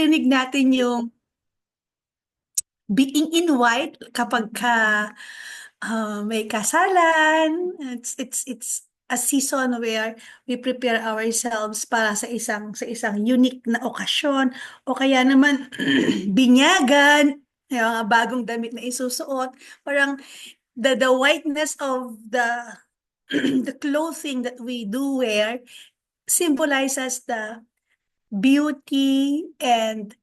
narinig natin yung being in white kapag may kasalan. It's a season where we prepare ourselves para sa isang unique na okasyon, o kaya naman binyagan, yung mga bagong damit na isusuot. Parang the whiteness of the clothing that we do wear symbolizes the beauty and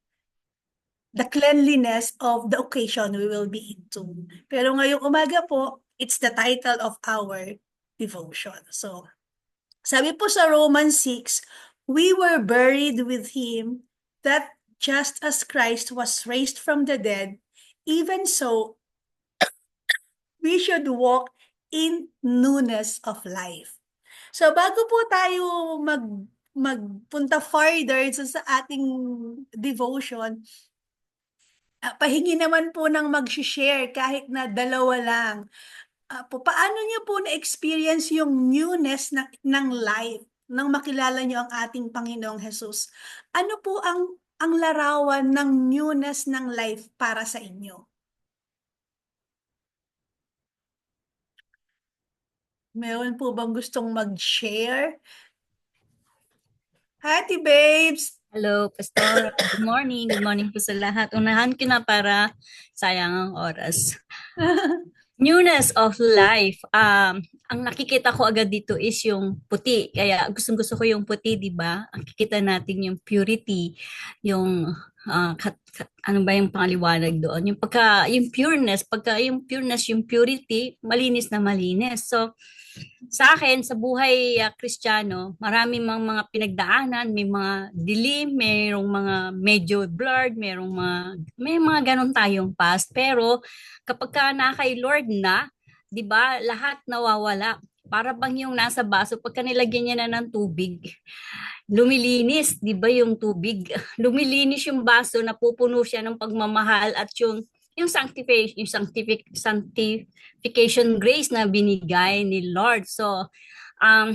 the cleanliness of the occasion we will be into. Pero ngayong umaga po, it's the title of our devotion. So, sabi po sa Romans 6, we were buried with Him, that just as Christ was raised from the dead, even so we should walk in newness of life. So bago po tayo magpunta further sa ating devotion, pahingi naman po ng mag-share kahit na dalawa lang. Paano niyo po na-experience yung newness ng life nang makilala niyo ang ating Panginoong Jesus? Ano po ang larawan ng newness ng life para sa inyo? Meron po bang gustong mag-share? Hi, Ate Babes! Hello, Pastora. Good morning. Good morning po sa lahat. Unahan ko na para sayang ang oras. Newness of life. Ang nakikita ko agad dito is yung puti. Kaya gustong-gusto ko yung puti, di ba? Ang kikita natin yung purity, yung ano ba yung pangaliwanag doon? Yung pureness, yung purity, malinis na malinis. So, sa akin, sa buhay Kristiyano, marami mga pinagdaanan, may mga dilim, mayroong mga medyo blurred, may mga ganun tayong past. Pero kapag ka na kay Lord na, 'di ba, lahat nawawala. Para bang yung nasa baso, pagka nilagyan niya na ng tubig, lumilinis, 'di ba yung tubig? Lumilinis yung baso, napupuno siya ng pagmamahal at yung sanctification grace na binigay ni Lord. So, um,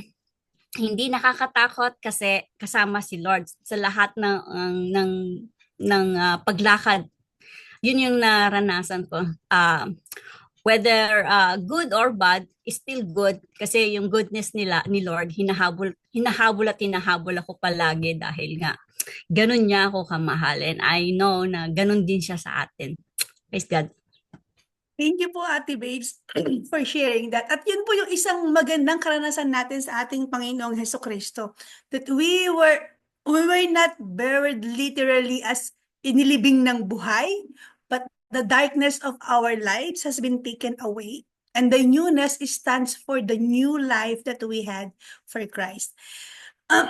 hindi nakakatakot kasi kasama si Lord sa lahat ng paglakad. Yun yung naranasan ko. Whether good or bad, is still good kasi yung goodness ni Lord, hinahabol at hinahabol ako palagi dahil nga ganun niya ako kamahalin. I know na ganun din siya sa atin. Praise God. Thank you po, Ate Babes, for sharing that. At yun po yung isang magandang karanasan natin sa ating Panginoong Heso Kristo. That we were not buried literally as inilibing ng buhay, but the darkness of our lives has been taken away. And the newness stands for the new life that we had for Christ.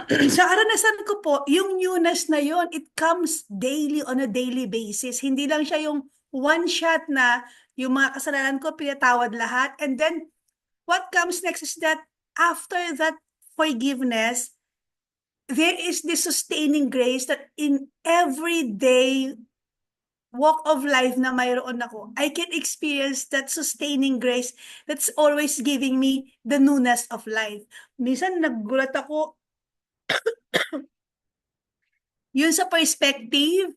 Sa karanasan ko po, yung newness na yon, it comes daily, on a daily basis. Hindi lang siya yung one shot na yung mga kasalanan ko pinatawad lahat. And then, what comes next is that after that forgiveness, there is this sustaining grace that in every day walk of life na mayroon ako, I can experience that sustaining grace that's always giving me the newness of life. Minsan naggulat ako, yun sa perspective,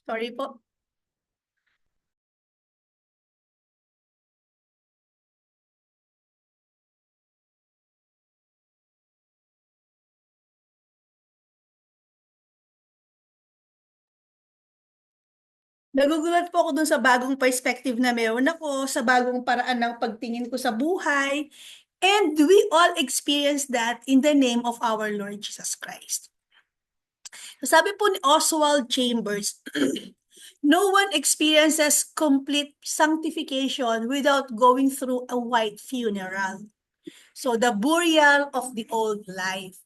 sorry po. Nagugulat po ako dun sa bagong perspective na meron ako, sa bagong paraan ng pagtingin ko sa buhay. And we all experience that in the name of our Lord Jesus Christ. So sabi po ni Oswald Chambers, no one experiences complete sanctification without going through a white funeral. So the burial of the old life.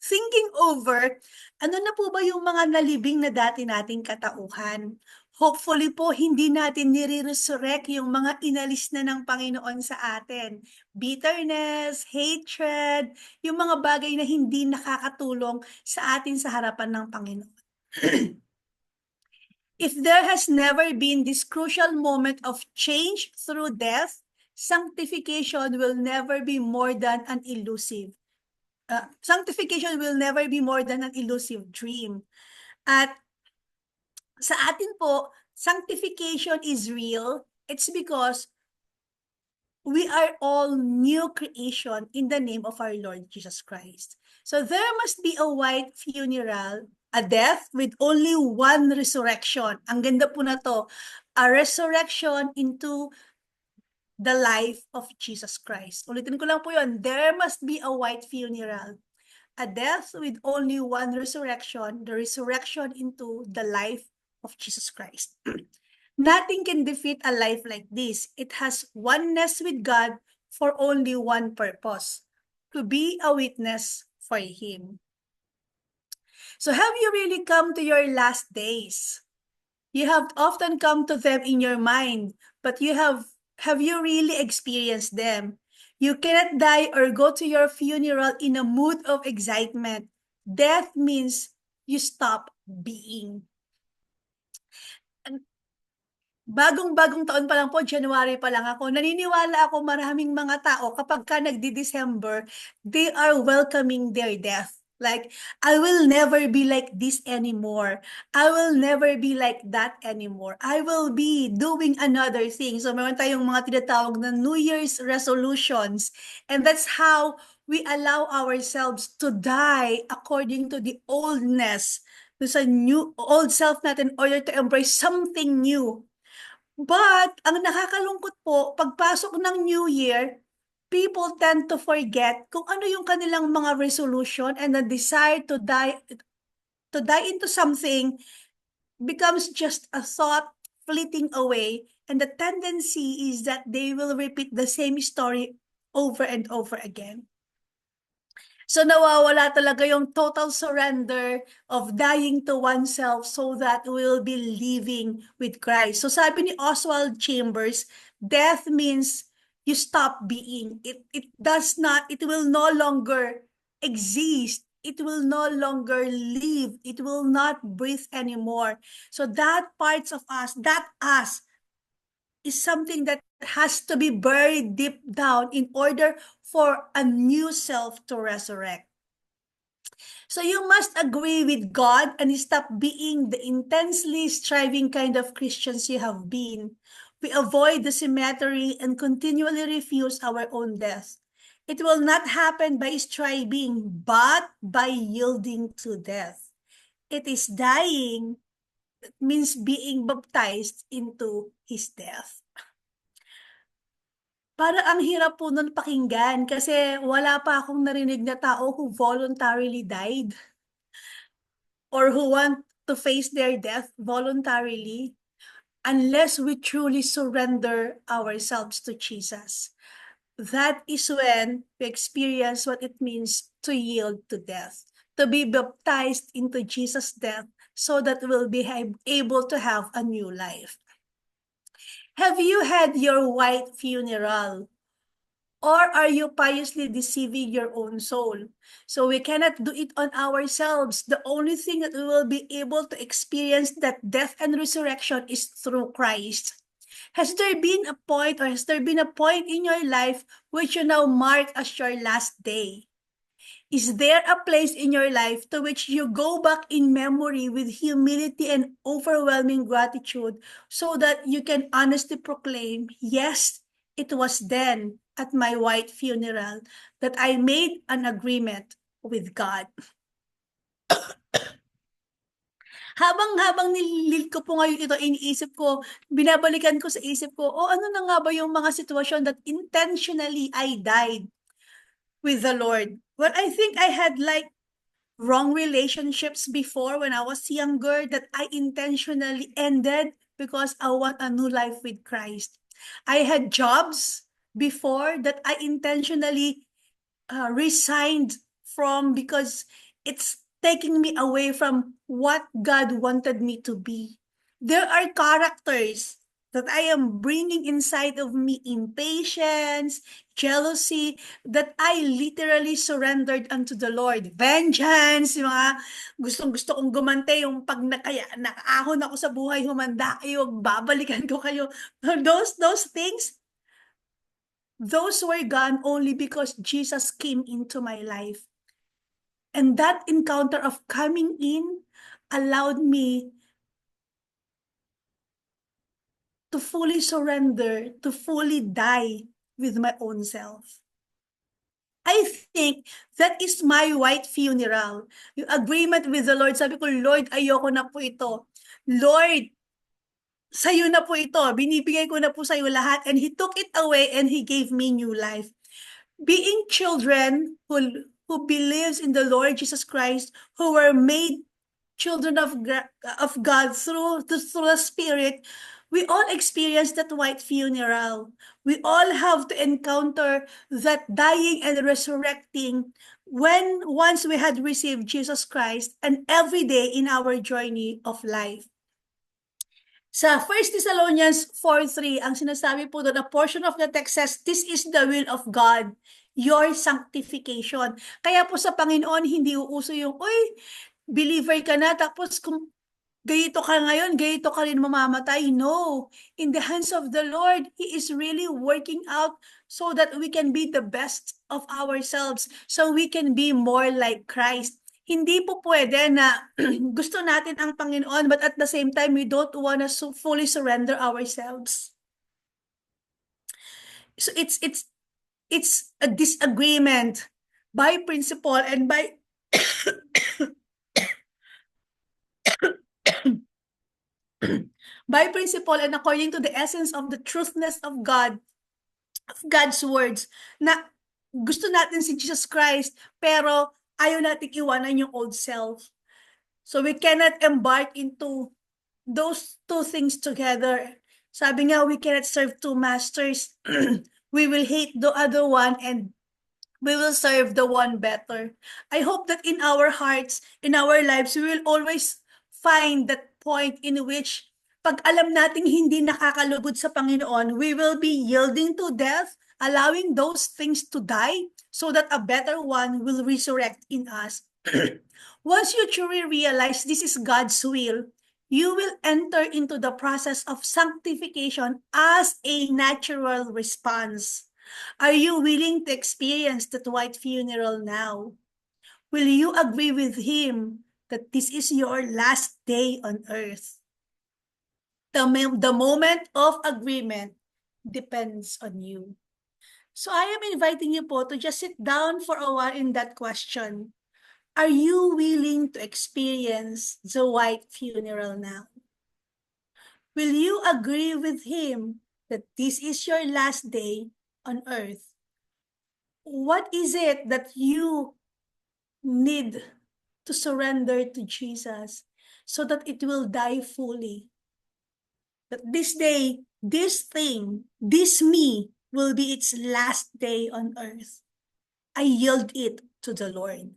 Thinking over, ano na po ba yung mga nalibing na dati nating katauhan? Hopefully po, hindi natin nire-resurrect yung mga inalis na ng Panginoon sa atin. Bitterness, hatred, yung mga bagay na hindi nakakatulong sa atin sa harapan ng Panginoon. If there has never been this crucial moment of change through death, sanctification will never be more than an elusive. Sanctification will never be more than an elusive dream. At sa atin po, sanctification is real. It's because we are all new creation in the name of our Lord Jesus Christ. So there must be a white funeral, a death with only one resurrection. Ang ganda po na to, a resurrection into the life of Jesus Christ. Ulitin ko lang po yun, there must be a white funeral, a death with only one resurrection, the resurrection into the life of Jesus Christ. Nothing can defeat a life like this. It has oneness with God for only one purpose, to be a witness for Him. So have you really come to your last days? You have often come to them in your mind, but have you really experienced them? You cannot die or go to your funeral in a mood of excitement. Death means you stop being. Bagong-bagong taon pa lang po, January pa lang ako, naniniwala ako maraming mga tao kapag ka nagdi-December, they are welcoming their death. Like, I will never be like this anymore. I will never be like that anymore. I will be doing another thing. So, meron tayong mga tinatawag na New Year's resolutions. And that's how we allow ourselves to die according to the oldness, to sa new old self natin in order to embrace something new. But, ang nakakalungkot po, pagpasok ng New Year, people tend to forget kung ano yung kanilang mga resolution, and the desire to die into something becomes just a thought fleeting away, and the tendency is that they will repeat the same story over and over again. So nawawala talaga yung total surrender of dying to oneself so that we'll be living with Christ. So sabi ni Oswald Chambers, death means you stop being. It will no longer exist. It will no longer live. It will not breathe anymore. So that parts of us, that us, is something that has to be buried deep down in order for a new self to resurrect. So you must agree with God and stop being the intensely striving kind of Christians you have been. We avoid the cemetery and continually refuse our own death. It will not happen by striving, but by yielding to death. It is dying that means being baptized into His death. Parang ang hirap po nun pakinggan kasi wala pa akong narinig na tao who voluntarily died or who want to face their death voluntarily unless we truly surrender ourselves to Jesus. That is when we experience what it means to yield to death, to be baptized into Jesus' death so that we'll be able to have a new life. Have you had your white funeral? Or are you piously deceiving your own soul? So we cannot do it on ourselves. The only thing that we will be able to experience that death and resurrection is through Christ. Has there been a point, or has there been a point in your life which you now mark as your last day? Is there a place in your life to which you go back in memory with humility and overwhelming gratitude so that you can honestly proclaim, yes, it was then at my white funeral that I made an agreement with God. Habang nililid ko po ngayon ito, iniisip ko, binabalikan ko sa isip ko, ano na nga ba yung mga sitwasyon that intentionally I died with the Lord? Well, I think I had like wrong relationships before when I was younger that I intentionally ended because I want a new life with Christ. I had jobs before that I intentionally resigned from because it's taking me away from what God wanted me to be. There are characters that I am bringing inside of me, impatience, jealousy, that I literally surrendered unto the Lord. Vengeance, yung mga gustong-gusto kong gumante, yung pag nakaahon ako sa buhay, humanda kayo, babalikan ko kayo. Those things, those were gone only because Jesus came into my life. And that encounter of coming in, allowed me to fully surrender, to fully die with my own self. I think that is my white funeral. Yung agreement with the Lord. Sabi ko, Lord, ayoko na po ito. Lord, sa'yo na po ito. Binibigay ko na po sa'yo lahat. And He took it away and He gave me new life. Being children who believes in the Lord Jesus Christ, who were made children of God through the Spirit, we all experience that white funeral. We all have to encounter that dying and resurrecting when once we had received Jesus Christ and every day in our journey of life. Sa 1 Thessalonians 4:3, ang sinasabi po doon, a portion of the text says, this is the will of God, your sanctification. Kaya po sa Panginoon, hindi uuso yung, uy, believer ka na, tapos kung gayito ka ngayon, gayito ka rin mamamatay. No. In the hands of the Lord, He is really working out so that we can be the best of ourselves, so we can be more like Christ. Hindi po pwede na gusto natin ang Panginoon, but at the same time, we don't want to fully surrender ourselves. So it's a disagreement by principle and by by principle and according to the essence of the truthness of God, of God's words, na gusto natin si Jesus Christ, pero ayaw natin iwanan yung old self. So we cannot embark into those two things together. Sabi nga, we cannot serve two masters. We will hate the other one and we will serve the one better. I hope that in our hearts, in our lives, we will always find that point in which pag alam nating hindi nakakalugod sa Panginoon, we will be yielding to death, allowing those things to die so that a better one will resurrect in us. Once you truly realize this is God's will, you will enter into the process of sanctification as a natural response. Are you willing to experience that white funeral now? Will you agree with Him that this is your last day on earth? The moment of agreement depends on you. So I am inviting you po to just sit down for a while in that question. Are you willing to experience the white funeral now? Will you agree with Him that this is your last day on earth? What is it that you need to surrender to Jesus so that it will die fully? That this day, this thing, this me will be its last day on earth. I yield it to the Lord.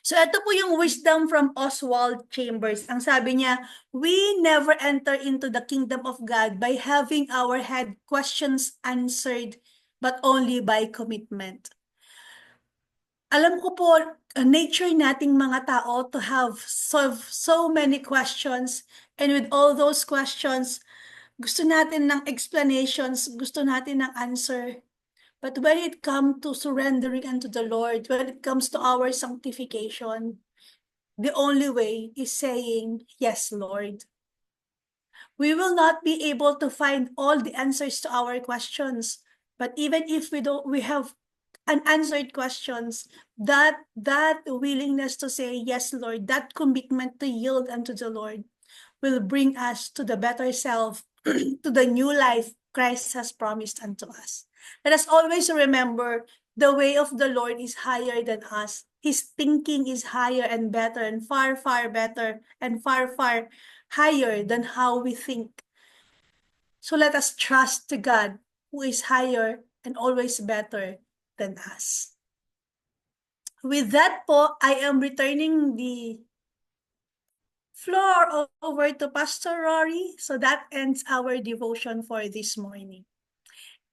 So ito po yung wisdom from Oswald Chambers. Ang sabi niya, we never enter into the kingdom of God by having our head questions answered, but only by commitment. Alam ko po, nature nating mga tao to have so many questions, and with all those questions, gusto natin ng explanations, gusto natin ng answer. But when it comes to surrendering unto the Lord, when it comes to our sanctification, the only way is saying, yes, Lord. We will not be able to find all the answers to our questions. But even if we have unanswered questions, that willingness to say, yes, Lord, that commitment to yield unto the Lord will bring us to the better self, to the new life Christ has promised unto us. Let us always remember the way of the Lord is higher than us. His thinking is higher and better and far, far better and far, far higher than how we think. So let us trust to God who is higher and always better than us. With that po, I am returning the floor over to Pastor Rory. So that ends our devotion for this morning.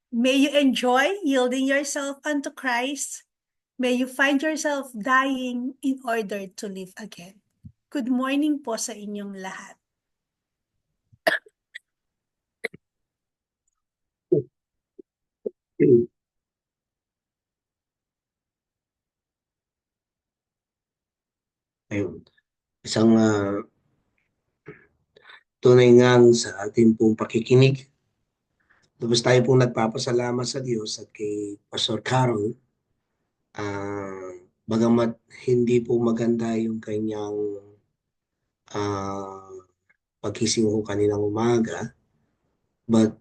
May you enjoy yielding yourself unto Christ. May you find yourself dying in order to live again. Good morning po sa inyong lahat. Ayun. isang tunay ngang sa ating pong pakikinig. Lubos tayo pong nagpapasalamat sa Diyos at kay Pastor Carol. Ah, Bagamat hindi po maganda yung kanyang ah, pagkising ko kaninang umaga, but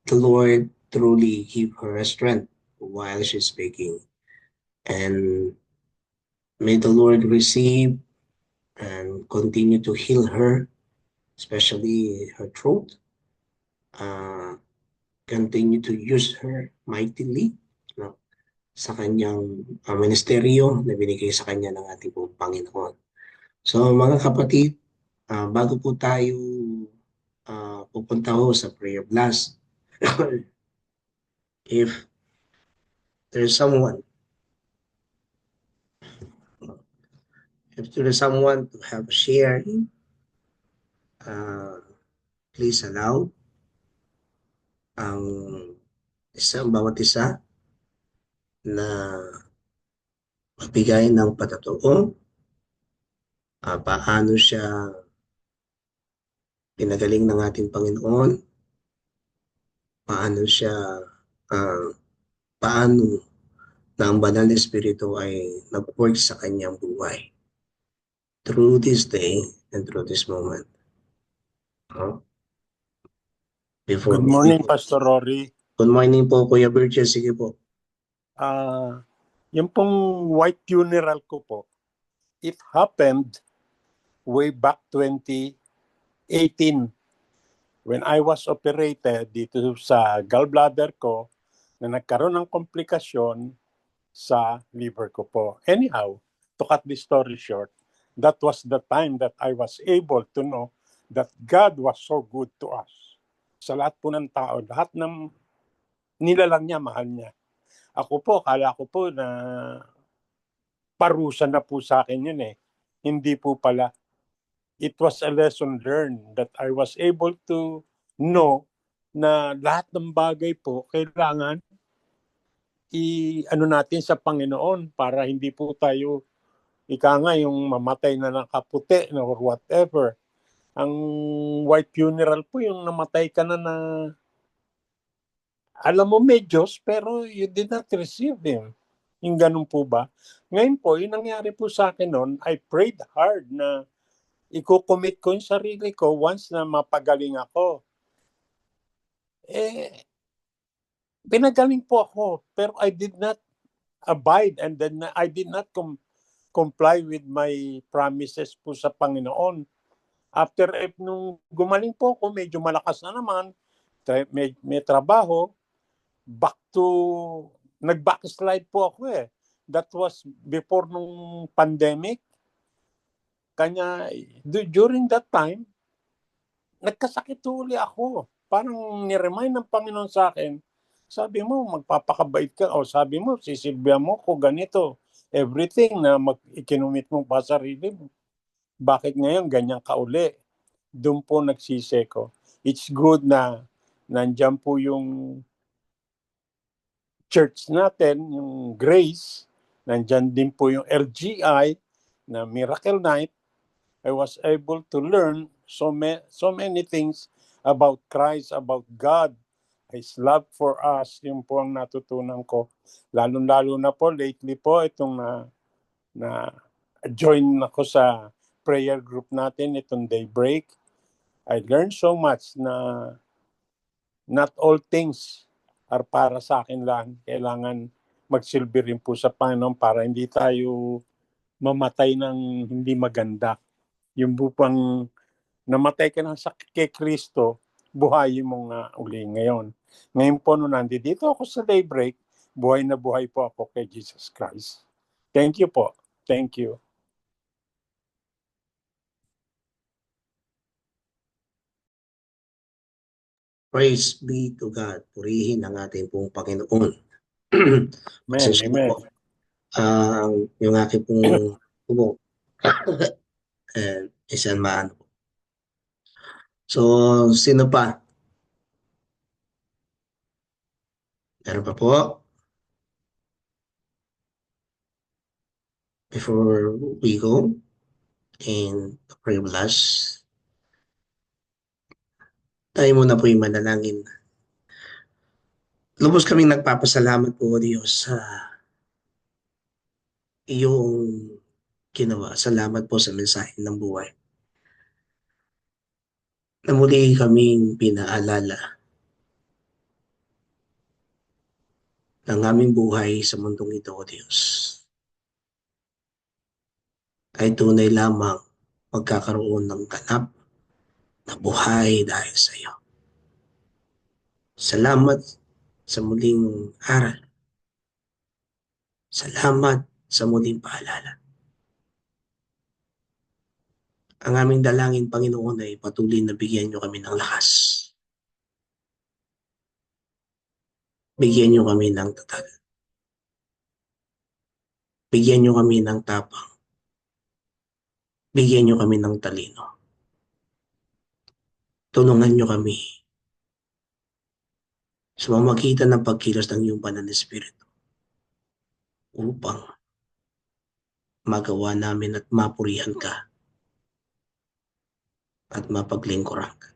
the Lord truly give her a strength while she's speaking. And may the Lord receive and continue to heal her, especially her throat. Continue to use her mightily, no, sa kanyang ministeryo na binigay sa kanya ng ating pong Panginoon. So mga kapatid, bago po tayo pupunta ho sa prayer blast, if there's someone, if there is someone to have a share, uh, please allow ang bawat isa na magbigay ng patotoo, paano siya pinagaling ng ating Panginoon, paano siya, ah, paano na ang banal na espiritu ay nag-work sa kanyang buhay through this day and through this moment. Good morning, Pastor Rory. Good morning po, Kuya Burgess. Sige po. Yung pong white funeral ko po, it happened way back 2018 when I was operated dito sa gallbladder ko na nagkaroon ng komplikasyon sa liver ko po. Anyhow, to cut the story short, that was the time that I was able to know that God was so good to us. Sa lahat po ng tao, lahat ng nilalang niya, mahal niya. Ako po, kala ko po na parusa na po sa akin yun eh. Hindi po pala. It was a lesson learned that I was able to know na lahat ng bagay po kailangan i-ano natin sa Panginoon para hindi po tayo ika nga yung mamatay na nakaputi or whatever. Ang white funeral po yung namatay ka na alam mo may Diyos pero you did not receive Him. Yung ganun po ba? Ngayon po, yung nangyari po sa akin noon, I prayed hard na i-commit ko yung sarili ko once na mapagaling ako. Pinagaling po ako pero I did not abide and then I did not comply with my promises po sa Panginoon. After nung gumaling po ako, medyo malakas na naman, may trabaho, nag-backslide po ako eh. That was before nung pandemic. Kanya, during that time, nagkasakit uli ako. Parang niremind ng Panginoon sa akin, sabi mo, magpapakabait ka, o sabi mo, sisilbihan mo ko ganito. Everything na ikinumit mo pa sarili mo. Bakit ngayon ganyan ka uli? Doon po nagsisi ko. It's good na nandyan po yung church natin, yung Grace, nandyan din po yung LGI na Miracle Night. I was able to learn so many things about Christ, about God, His love for us. Yun po ang natutunan ko. Lalo-lalo na po, lately po, itong na join ako sa prayer group natin, itong Daybreak. I learned so much na not all things are para sa akin lang. Kailangan magsilbi rin po sa Panginoon para hindi tayo mamatay ng hindi maganda. Yung bupang namatay ka na kay Kristo, buhayin mo nga uli ngayon. Ngayon po nung nandito ako sa Daybreak, buhay na buhay po ako kay Jesus Christ. Thank you po. Thank you. Praise be to God. Purihin ang ating pong Panginoon. Amen. Yung aking pong tubo. Isang maano. So, sino pa? Meron pa po? Before we go, and the privilege. Tayo muna po yung manalangin. Lubos kaming nagpapasalamat po, O Diyos, sa iyong ginawa. Salamat po sa mensahe ng buhay. Na muli kaming pinaalala ng aming buhay sa mundong ito, O Diyos, ay tunay lamang magkakaroon ng ganap na buhay dahil sa iyo. Salamat sa muling aral. Salamat sa muling paalala. Ang aming dalangin, Panginoon, ay patuloy na bigyan niyo kami ng lakas. Bigyan niyo kami ng tatag. Bigyan niyo kami ng tapang. Bigyan niyo kami ng talino. Tulungan niyo kami sa pamamagitan ng pagkilos ng iyong banal na Espiritu upang magawa namin at mapurihan ka at mapaglingkuran ka.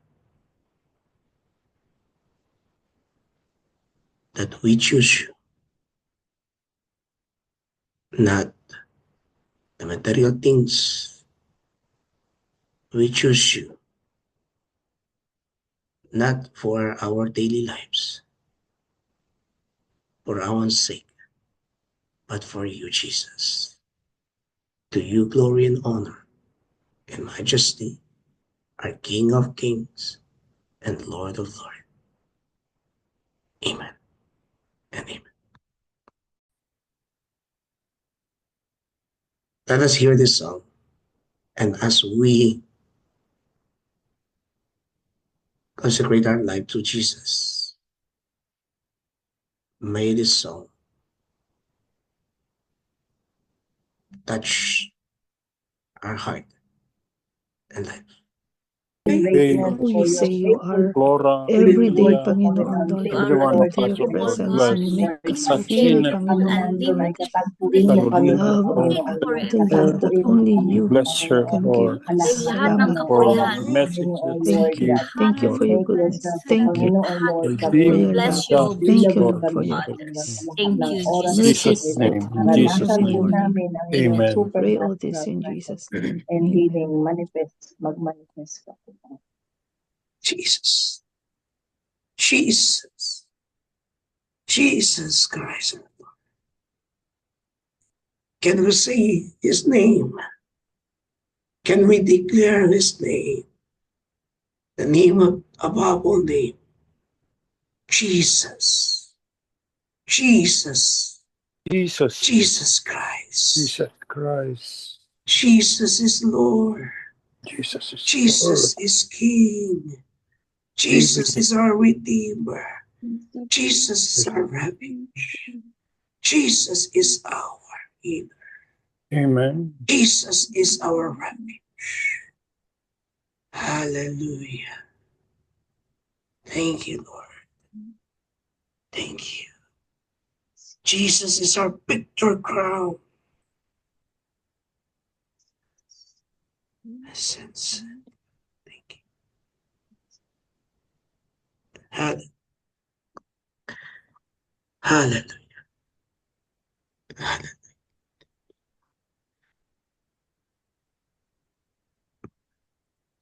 That we choose you, not the material things. We choose you, not for our daily lives, for our own sake, but for you, Jesus. To you glory and honor and majesty, our King of kings and Lord of lords. Amen and amen. Let us hear this song, and as we consecrate our life to Jesus, may this song touch our heart and life. Hey, We say you are Flora, every day, Lydia, Panginoon, Lord. You every are one of Into us, your wonderful, Lord, presence God. and you bless make us feel, Katrina, Panginoon, Lord, Carolina, love Lord, of the Forever. love that only you bless her, can give Lord, May us. lahat ng Salamat, for kapurihan, the Panginoon. message that you Thank you. give, Thank you lahat, for Lord. your goodness. Thank you for Redeem your bless love. you, us, O Thank you, beautiful Lord. Lord, for your Father. grace. Thank you, In Jesus. Jesus' Mercies name, in new Jesus' every name. morning. Amen. Pray all this in Jesus' name. and Amen. healing magmanifest ka po. Jesus, Jesus, Jesus Christ. Can we say his name? Can we declare his name? The name above all name. Jesus, Jesus, Jesus, Jesus Christ. Jesus Christ, Jesus is Lord. Jesus is Jesus Lord. is King. Jesus is our Redeemer. Jesus is our refuge. Jesus is our healer. Amen. Jesus is our refuge. Hallelujah. Thank you, Lord. Thank you. Jesus is our victor crown. Essence. Thank you. Hallelujah. Hallelujah. Hallelujah.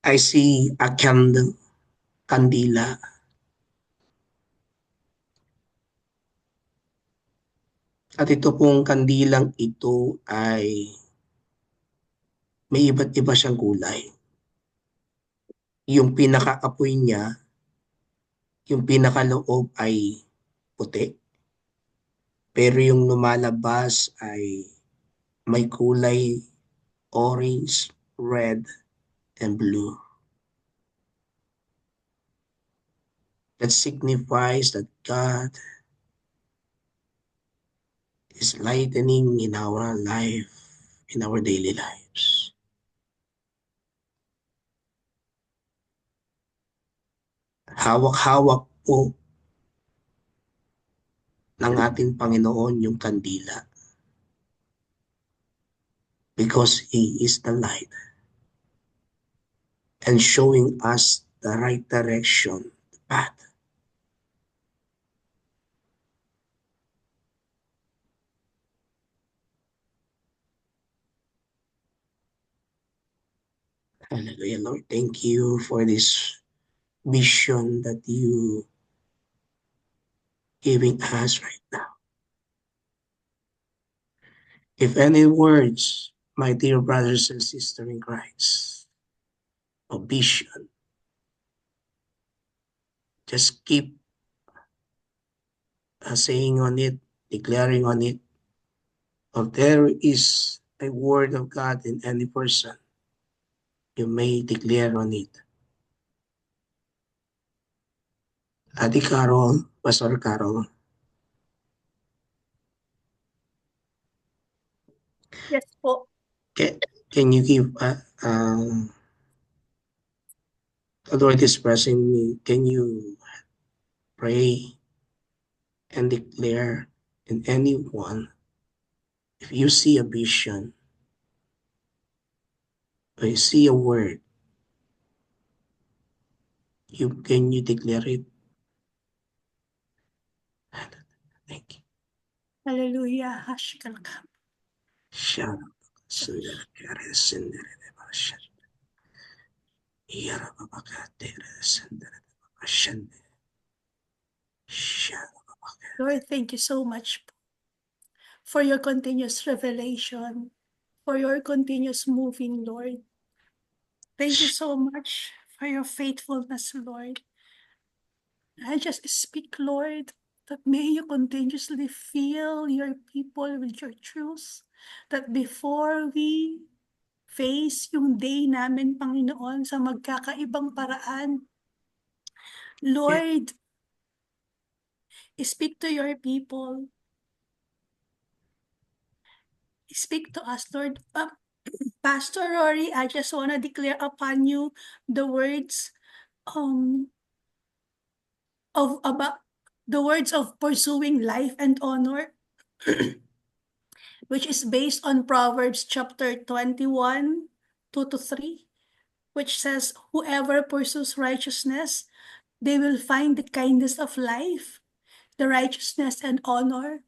I see a candle, kandila. At ito pong kandilang ito ay may iba't iba siyang kulay. Yung pinakaapoy niya, yung pinakaloob ay puti. Pero yung lumalabas ay may kulay orange, red, and blue. That signifies that God is lightening in our life, in our daily lives. Hawak-hawak po ng ating Panginoon yung kandila because He is the light. and showing us the right direction, the path. Hallelujah, Lord. Thank you for this vision that you giving us right now. If any words, my dear brothers and sisters in Christ, of vision, just keep saying on it, declaring on it. If there is a word of God in any person, you may declare on it. Ate Carol, Pastor Carol, Yes po. can you give, the Lord is pressing me, can you pray and declare in anyone, if you see a vision, or you see a word, can you declare it? Thank you. Hallelujah. Hashkalaka. Shara Sundara Kare Sindere Bashan. Yara Babakatere Sindere Bashan. Shara. Lord, thank you so much for your continuous revelation, for your continuous moving, Lord. Thank you so much for your faithfulness, Lord. I just speak, Lord, that may you continuously fill your people with your truths, that before we face yung day namin, Panginoon, sa magkakaibang paraan, Lord, speak to your people. Speak to us, Lord. Pastor Rory, I just want to declare upon you the words of about the words of pursuing life and honor, which is based on Proverbs chapter 21, 2 to 3, which says, whoever pursues righteousness, they will find the kindness of life, the righteousness and honor.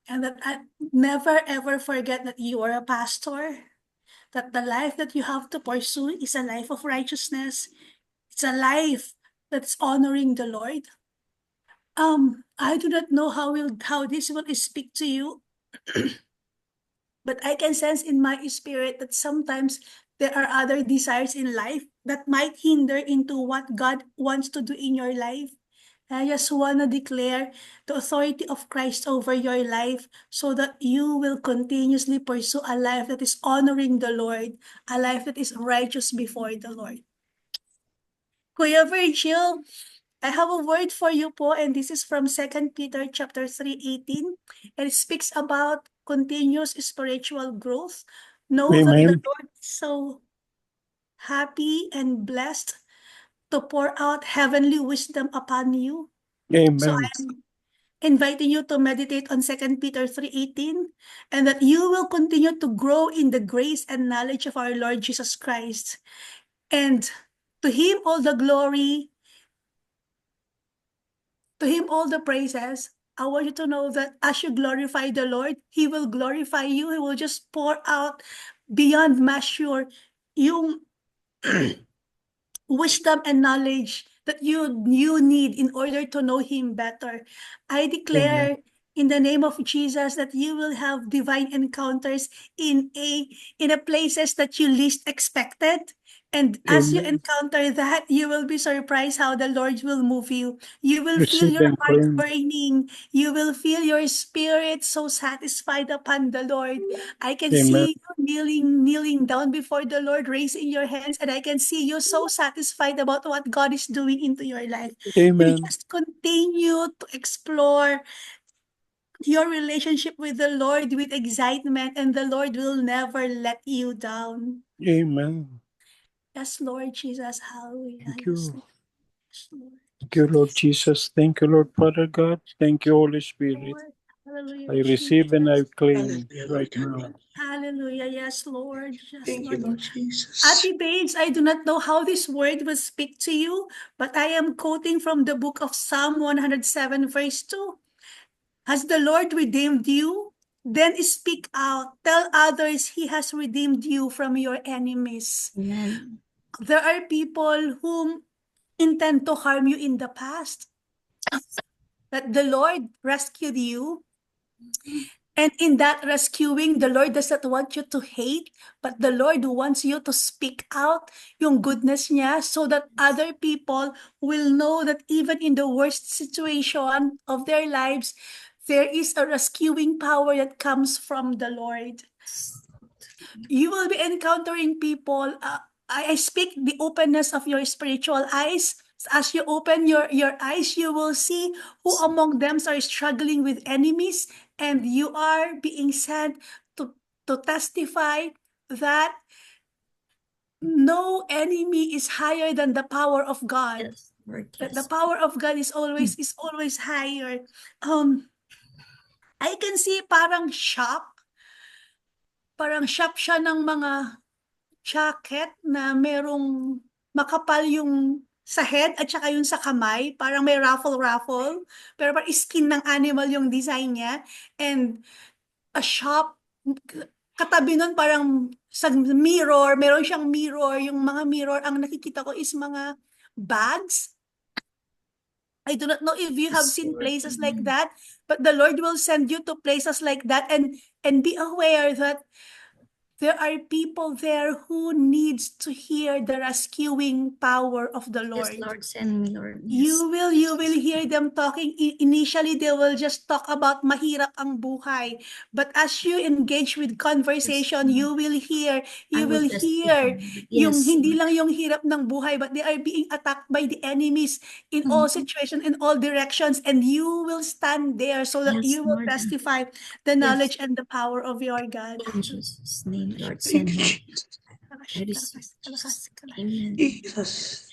And that I never ever forget that you are a pastor, that the life that you have to pursue is a life of righteousness. It's a life that's honoring the Lord. I do not know how this will speak to you, but I can sense in my spirit that sometimes there are other desires in life that might hinder into what God wants to do in your life. I just want to declare the authority of Christ over your life so that you will continuously pursue a life that is honoring the Lord, a life that is righteous before the Lord. Kuya Virgil, I have a word for you po, and this is from 2 Peter chapter 3:18. And it speaks about continuous spiritual growth. Know that the Amen. Lord is so happy and blessed to pour out heavenly wisdom upon you. So Amen. I'm inviting you to meditate on 2 Peter 3:18, and that you will continue to grow in the grace and knowledge of our Lord Jesus Christ. And to him all the glory, to him all the praises. I want you to know that as you glorify the Lord, he will glorify you. He will just pour out beyond measure yung wisdom and knowledge that you need in order to know him better. I declare in the name of Jesus that you will have divine encounters in a places that you least expected. And as you Amen. encounter that, you will be surprised how the Lord will move you. You will feel Receive your and heart claim. burning. You will feel your spirit so satisfied upon the Lord. I can Amen. see you kneeling down before the Lord, raising your hands, and I can see you so satisfied about what God is doing into your life. You Amen. just continue to explore your relationship with the Lord with excitement, and the Lord will never let you down. Amen. Yes, Lord Jesus. Hallelujah. Thank Yes, you. Lord. Yes, Lord. Thank you, Lord Jesus. Thank you, Lord Father God. Thank you, Holy Spirit. Lord. Hallelujah, I receive and I Jesus. claim Hallelujah, Lord right God. now. Hallelujah. Yes, Lord. Yes, Thank you, Lord. Lord Jesus. Ate Babes, I do not know how this word will speak to you, but I am quoting from the book of Psalm 107, verse 2. Has the Lord redeemed you? Then speak out. Tell others He has redeemed you from your enemies. Amen. There are people whom intend to harm you in the past, but the Lord rescued you. And in that rescuing, the Lord does not want you to hate, but the Lord wants you to speak out yung goodness niya so that other people will know that even in the worst situation of their lives, there is a rescuing power that comes from the Lord. You will be encountering people. I speak the openness of your spiritual eyes. As you open your eyes, you will see who among them are struggling with enemies, and you are being sent to testify that no enemy is higher than the power of God. Yes, Lord. That the Yes. power of God is always higher. I can see parang shop siya ng mga jacket na merong makapal yung sa head at saka yung sa kamay, parang may raffle, pero parang skin ng animal yung design niya, and a shop, katabi nun parang sa mirror, meron siyang mirror, yung mga mirror, ang nakikita ko is mga bags. I do not know if you have Yes, seen Lord. places like that, but the Lord will send you to places like that, and be aware that there are people there who needs to hear the rescuing power of the Yes, Lord. Lord, send me, Lord. You will hear them talking. Initially, they will just talk about mahirap ang buhay. But as you engage with conversation, Yes. you will hear I will testify. yung Yes, hindi Lord. lang yung hirap ng buhay, but they are being attacked by the enemies in all situations, in all directions, and you will stand there so that Yes, you will Lord. testify the knowledge and the power of your God. In Jesus' name, Lord, Thank send you, me. Jesus. I receive Jesus. Amen. Jesus.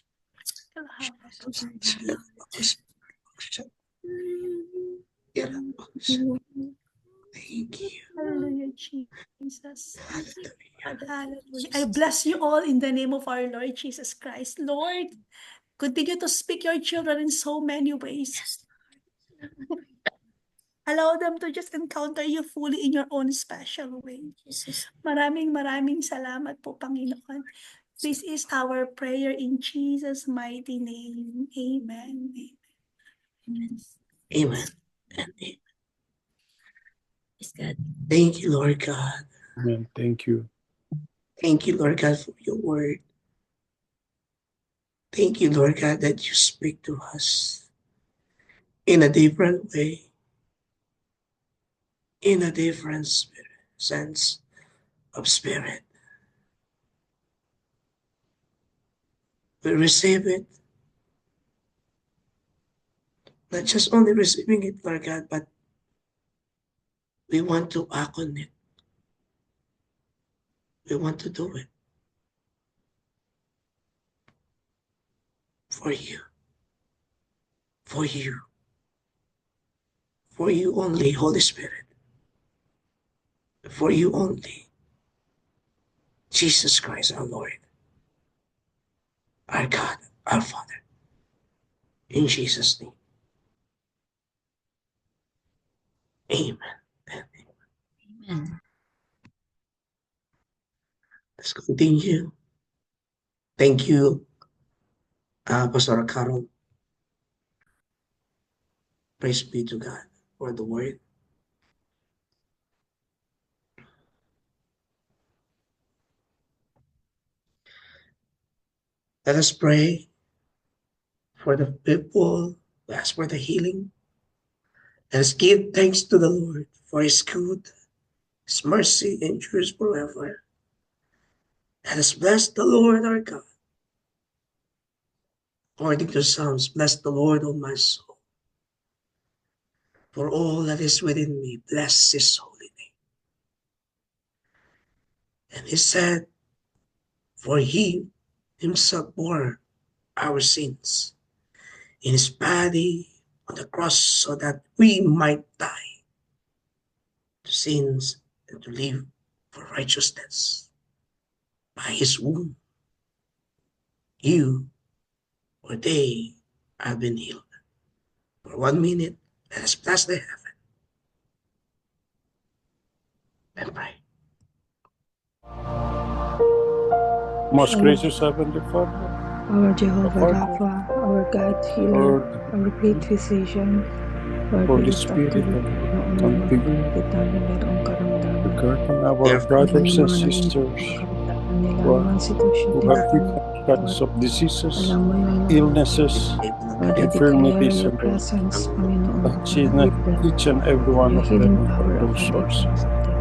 Thank you. Hallelujah, Jesus. Hallelujah. Hallelujah. I bless you all in the name of our Lord Jesus Christ. Lord, continue to speak your children in so many ways. Allow them to just encounter you fully in your own special way. Jesus. Maraming salamat po, Panginoon. This is our prayer in Jesus' mighty name. Amen. Amen. Amen. And amen. Praise God. Thank you, Lord God. Amen. Thank you. Thank you, Lord God, for your word. Thank you, Lord God, that you speak to us in a different way, in a different sense of spirit. We receive it, not just only receiving it, Lord God, but we want to act on it. We want to do it for you, for you, for you only, Holy Spirit, for you only, Jesus Christ, our Lord, our God, our Father, in Jesus' name. Amen. Amen. Let's continue. Thank you, Pastor Carol. Praise be to God for the word. Let us pray for the people. We ask for the healing. Let us give thanks to the Lord for his good. His mercy endures forever. Let us bless the Lord our God. According to Psalms, bless the Lord, O my soul. For all that is within me, bless his holy name. And he said, for he himself bore our sins in his body on the cross so that we might die to sins and to live for righteousness. By his wound, you or they have been healed. For 1 minute, let us bless the heaven and pray. Most gracious Heavenly Father, Our Jehovah Father, Rapha, our God healer, Lord, our great physician, Lord, we Holy lift up to Spirit, you and noon come na to you malapit namin mayroong karamdaman. regarding our Therefore, brothers Yung and mga sisters nakaramdaman nila, who mga sitwasyon who nila, have different kinds Lord, of diseases, alam mo yun, Lord. illnesses, Lord, we declare infirmities, your and all. presence, Panginoon, Touch with them. each and every one Your of healing them power from those upon each sources. one of them.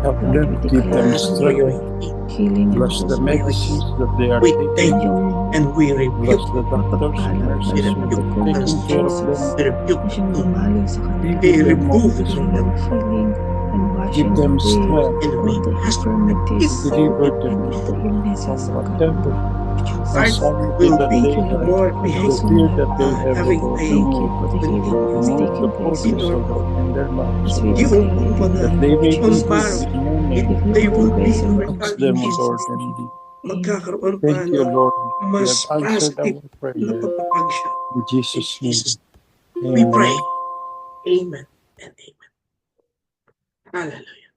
Help Lord, them, we give them declare for your strength, healing and bless the wholeness. medicines that they are we taking, thank you Yung and we bless rebuke the doctors and mapagpalat na nurses we lang who at rebuke the are goodness taking of care of Jesus them. we rebuke na siyang the dumaloy sa kanila. we Give them more remove Bigay from ng them healing and Give washing them away strength and all we the ask infirmities that deliver them and all the illnesses from of God in the whatever name of Jesus. hearts anxiety will that be Thank they you, have, Lord, more for the those behaved, who fear have that they have, O having Lord. a thank you for the when healing that is Remove the taking place, in focus, Lord. O our Lord, in their lives, As O we Lord, declare it in the that name they of may be Jesus. magkakaroon in your name. Give you they all the will be praise and Lord Touch glory God in them, O Jesus Lord, Jesus' and name. Amen. magkakaroon pa thank you, ng Lord. You mas have answered positive our na prayer. pagpapagsyon. In In Jesus' name, Jesus' we amen. pray. Amen and amen. Hallelujah.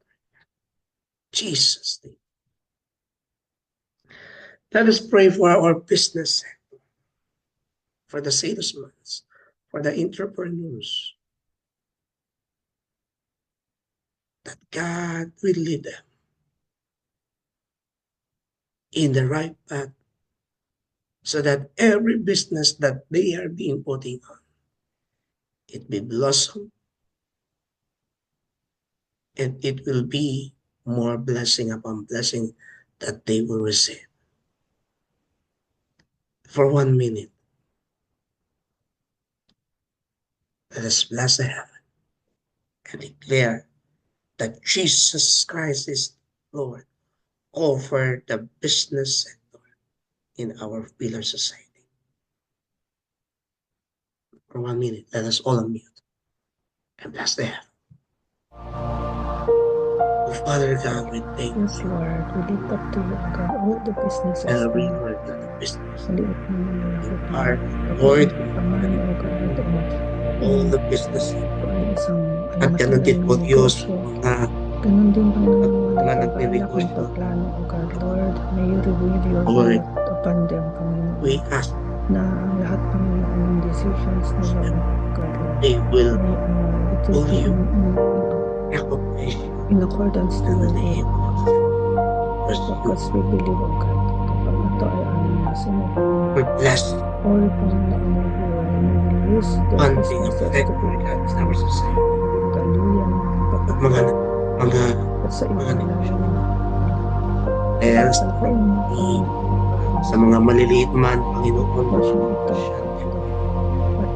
Jesus' name. Let us pray for our business sector, for the salesmen, for the entrepreneurs, that God will lead them in the right path so that every business that they are being putting on, it will blossom and it will be more blessing upon blessing that they will receive. For 1 minute, let us bless the heaven and declare that Jesus Christ is Lord over the business sector in our pillar society. For 1 minute, let us all unmute and bless the heaven. Oh, Father God, we thank Yes, you. Lord, we lift up to you, God, all the businesses Every and Lord God of business, maliit man ang malaki you pa are pagkain Lord pa man, and O God, o all kung the business. ito ay isang At ganun din matagal po na Diyos, negosyo. mga Ganun din, Panginoon, mga nagbabalak, nagre-negosyo, nagpaplano, O God, Lord, may you reveal your Lord, will upon them, Panginoon, we ask na ang lahat, Panginoon, ng decisions nila, O God, Lord, they will may it will pull be you, recognize you in accordance to in the your will. name of Jesus. Because we believe, O God, kapag ito ay aming nasunod, We're blessed. all, Panginoon, will be well, and we will use their One thing businesses effect, to be Lord God, in blessed, our society. maging daluyan ng At mga pagpapagod sa iyo, mga lalo negosyo, na dahil sa California, sa mga maliliit man, Panginoon, portion ito, at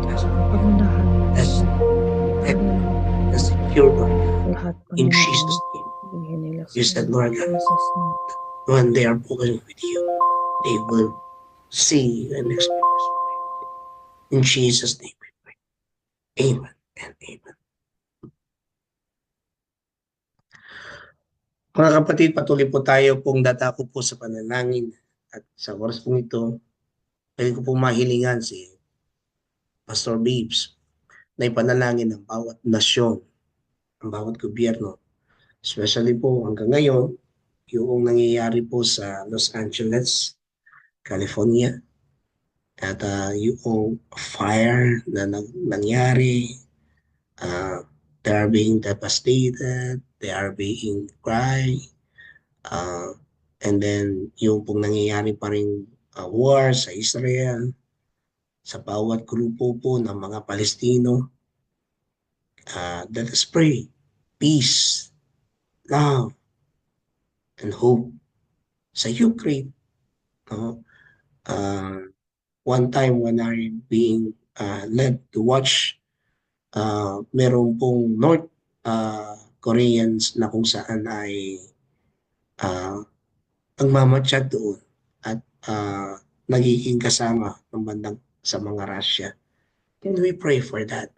pangunahan mo, bless, protect, lalo na and secure, Lord God. lahat, In Panginoon, Jesus' name, bigyan nila sa you said, Lord God, Jesus' name. when they are walking with you, they will see you and experience you. In Jesus' name we pray. Amen and amen. Mga kapatid, patuloy po tayo pong dadako po sa panalangin. At sa oras pong ito, pwede ko pong mahilingan si Pastor Babes na ipanalangin ng bawat nasyon, ang bawat gobyerno. Especially po hanggang ngayon, yung nangyayari po sa Los Angeles, California, at yung fire na nangyari, they are being devastated, they are being cried, and then yung pong nangyayari pa rin war sa Israel, sa bawat grupo po ng mga Palestino. Let us pray peace, love, and hope sa Ukraine. One time when I'm being led to watch, meron pong North Koreans na kung saan ay ang mamatsyag doon at nagiging kasama ng bandang sa mga Russia. And we pray for that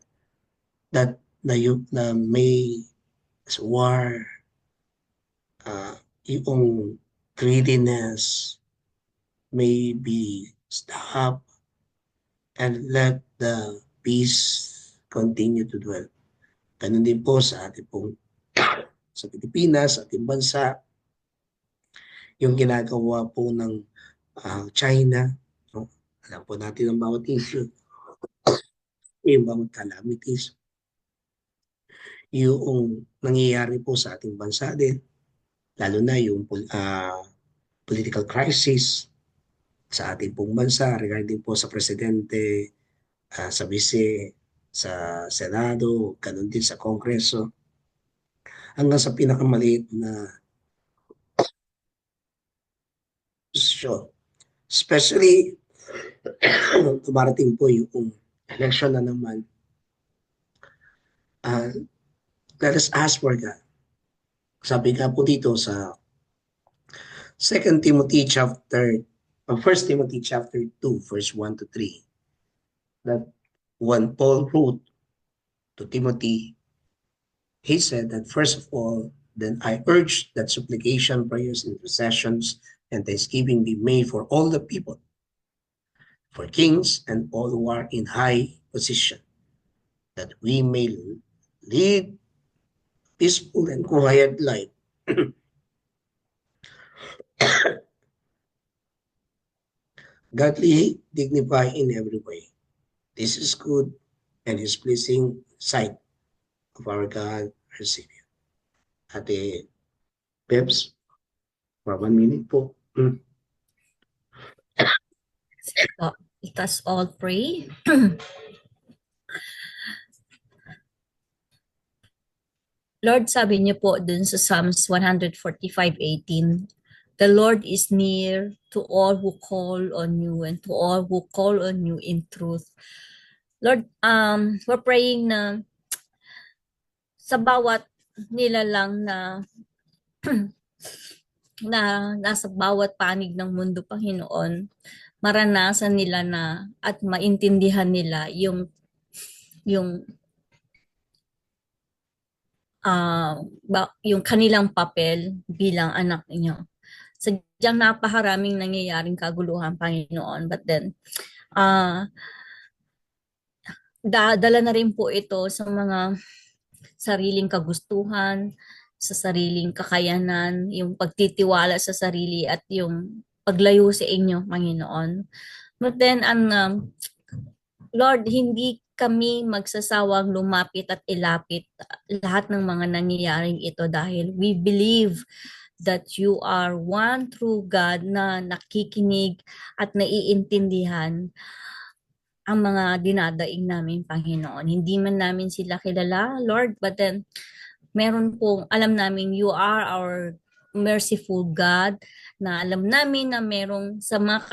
na may as war, yung greediness may be stopped, and let the peace continue to dwell. Ganun din po sa ating pong sa Pilipinas, sa ating bansa, yung ginagawa po ng China. No? Alam po natin ang bawat issue, yung bawat calamities, yung nangyayari po sa ating bansa din, lalo na yung political crisis sa ating pong bansa regarding po sa presidente, sa vice, sa Senado, ganun din sa Kongreso, hanggang sa pinakamaliit na posisyon. Especially, tumarating po yung election na naman, let us ask for God. Sabi nga po dito sa 1 Timothy chapter 2, verse 1 to 3, that when Paul wrote to Timothy, he said that first of all, then I urge that supplication, prayers, intercessions, and thanksgiving be made for all the people, for kings and all who are in high position, that we may lead peaceful and quiet life godly, dignified in every way. This is good and is pleasing sight of our God, our Savior. Ate Peps, for 1 minute po. Let us all pray. Lord, sabi niyo po dun sa Psalms 145:18, the Lord is near to all who call on you and to all who call on you in truth. Lord, we're praying na sa bawat nilalang na nasa bawat panig ng mundo, Panginoon, maranasan nila na at maintindihan nila yung kanilang papel bilang anak niyo. Sadyang napakaraming nangyayaring kaguluhan, Panginoon. But then, dala na rin po ito sa mga sariling kagustuhan, sa sariling kakayanan, yung pagtitiwala sa sarili at yung paglayo sa inyo, Panginoon. But then, Lord, hindi kami magsasawang lumapit at ilapit lahat ng mga nangyayaring ito dahil we believe that you are one true God na nakikinig at naiintindihan ang mga dinadaing namin, Panginoon. Hindi man namin sila kilala, Lord, but then meron pong alam namin you are our merciful God, na alam namin na merong sa mga